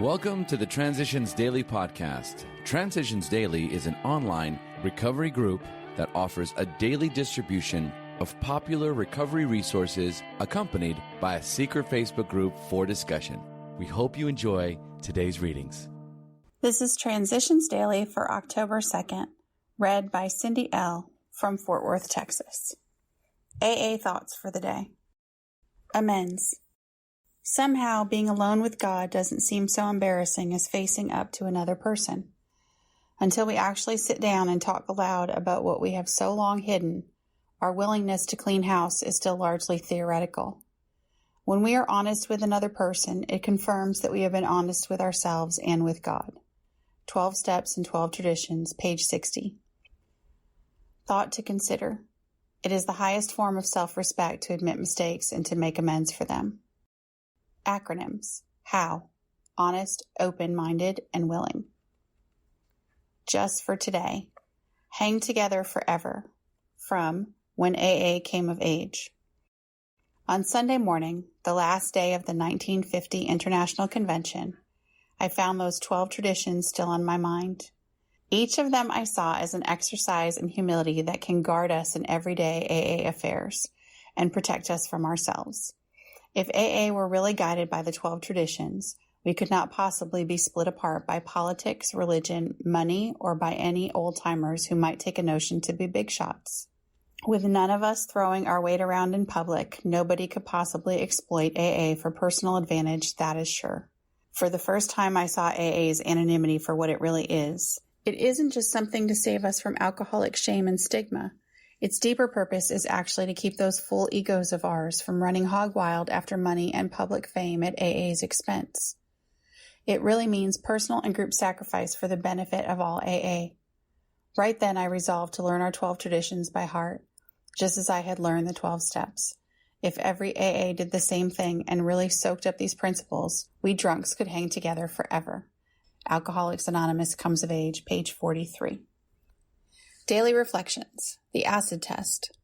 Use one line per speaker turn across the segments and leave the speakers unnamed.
Welcome to the Transitions Daily podcast. Transitions Daily is an online recovery group that offers a daily distribution of popular recovery resources accompanied by a secret Facebook group for discussion. We hope you enjoy today's readings.
This is Transitions Daily for October 2nd, read by Cindy L. from Fort Worth, Texas. AA thoughts for the day. Amends. Somehow, being alone with God doesn't seem so embarrassing as facing up to another person. Until we actually sit down and talk aloud about what we have so long hidden, our willingness to clean house is still largely theoretical. When we are honest with another person, it confirms that we have been honest with ourselves and with God. 12 Steps and 12 Traditions, page 60. Thought to consider. It is the highest form of self-respect to admit mistakes and to make amends for them. Acronyms. HOW. Honest, open-minded, and willing. Just for today. Hang together forever. From When AA Came of Age. On Sunday morning, the last day of the 1950 International Convention, I found those 12 traditions still on my mind. Each of them I saw as an exercise in humility that can guard us in everyday AA affairs and protect us from ourselves. If AA were really guided by the 12 traditions, we could not possibly be split apart by politics, religion, money, or by any old-timers who might take a notion to be big shots. With none of us throwing our weight around in public, nobody could possibly exploit AA for personal advantage, that is sure. For the first time, I saw AA's anonymity for what it really is. It isn't just something to save us from alcoholic shame and stigma. Its deeper purpose is actually to keep those full egos of ours from running hog wild after money and public fame at AA's expense. It really means personal and group sacrifice for the benefit of all AA. Right then, I resolved to learn our 12 traditions by heart, just as I had learned the 12 steps. If every AA did the same thing and really soaked up these principles, we drunks could hang together forever. Alcoholics Anonymous Comes of Age, page 43. Daily Reflections. The Acid Test.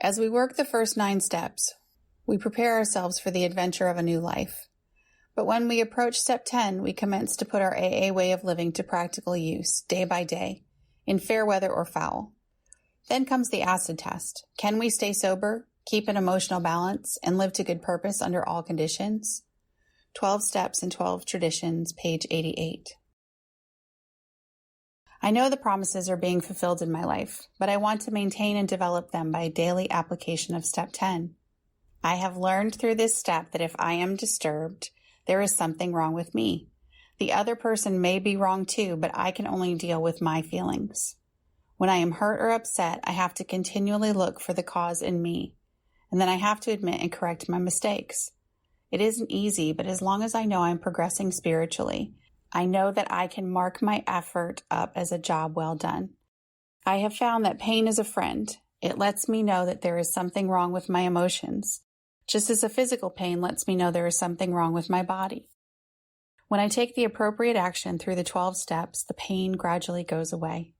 As we work the first 9 steps, we prepare ourselves for the adventure of a new life. But when we approach step 10, we commence to put our AA way of living to practical use, day by day, in fair weather or foul. Then comes the acid test. Can we stay sober, keep an emotional balance, and live to good purpose under all conditions? 12 Steps and 12 Traditions, page 88. I know the promises are being fulfilled in my life, but I want to maintain and develop them by daily application of step 10. I have learned through this step that if I am disturbed, there is something wrong with me. The other person may be wrong too, but I can only deal with my feelings. When I am hurt or upset, I have to continually look for the cause in me, and then I have to admit and correct my mistakes. It isn't easy, but as long as I know I'm progressing spiritually, I know that I can mark my effort up as a job well done. I have found that pain is a friend. It lets me know that there is something wrong with my emotions, just as a physical pain lets me know there is something wrong with my body. When I take the appropriate action through the 12 steps, the pain gradually goes away.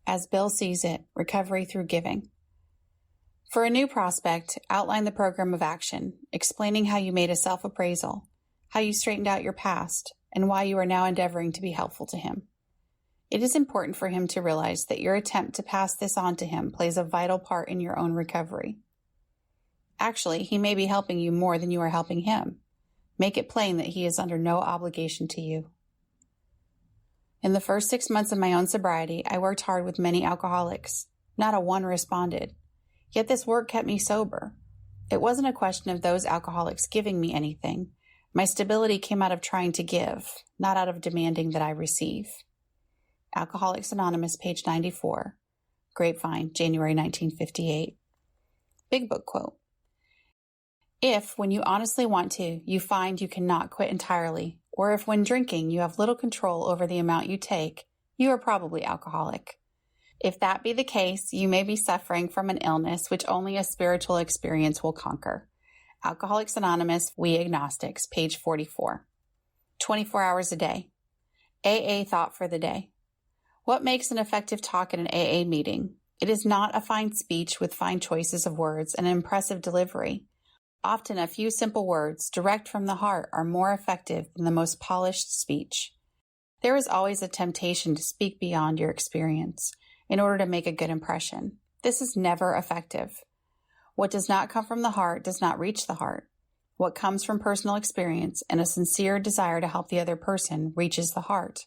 As Bill sees it, recovery through giving. For a new prospect, outline the program of action, explaining how you made a self-appraisal, how you straightened out your past, and why you are now endeavoring to be helpful to him. It is important for him to realize that your attempt to pass this on to him plays a vital part in your own recovery. Actually, he may be helping you more than you are helping him. Make it plain that he is under no obligation to you. In the first 6 months of my own sobriety, I worked hard with many alcoholics. Not a one responded. Yet this work kept me sober. It wasn't a question of those alcoholics giving me anything. My stability came out of trying to give, not out of demanding that I receive. Alcoholics Anonymous, page 94. Grapevine, January 1958. Big Book quote. If, when you honestly want to, you find you cannot quit entirely, or if when drinking you have little control over the amount you take, you are probably alcoholic. If that be the case, you may be suffering from an illness which only a spiritual experience will conquer. Alcoholics Anonymous, We Agnostics, page 44. 24 hours a day. AA thought for the day. What makes an effective talk at an AA meeting? It is not a fine speech with fine choices of words and an impressive delivery. Often a few simple words, direct from the heart, are more effective than the most polished speech. There is always a temptation to speak beyond your experience in order to make a good impression. This is never effective. What does not come from the heart does not reach the heart. What comes from personal experience and a sincere desire to help the other person reaches the heart.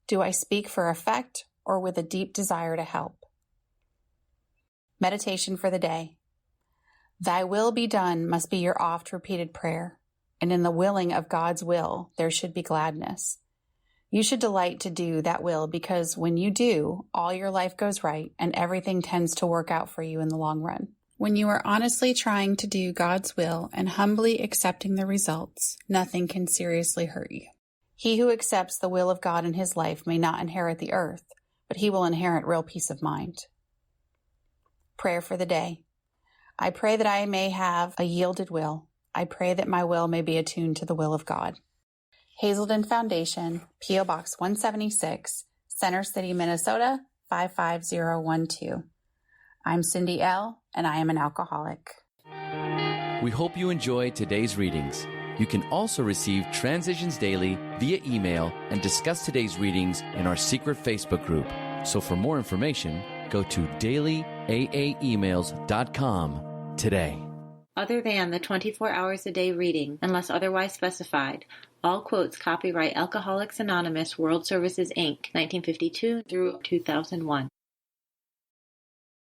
Do I speak for effect or with a deep desire to help? Meditation for the day. Thy will be done must be your oft repeated prayer, and in the willing of God's will there should be gladness. You should delight to do that will, because when you do, all your life goes right and everything tends to work out for you in the long run. When you are honestly trying to do God's will and humbly accepting the results, nothing can seriously hurt you. He who accepts the will of God in his life may not inherit the earth, but he will inherit real peace of mind. Prayer for the day. I pray that I may have a yielded will. I pray that my will may be attuned to the will of God. Hazelden Foundation, P.O. Box 176, Center City, Minnesota, 55012. I'm Cindy L., and I am an alcoholic.
We hope you enjoyed today's readings. You can also receive Transitions Daily via email and discuss today's readings in our secret Facebook group. So for more information, go to dailyaaemails.com today.
Other than the 24 hours a day reading, unless otherwise specified, all quotes copyright Alcoholics Anonymous World Services, Inc., 1952 through 2001.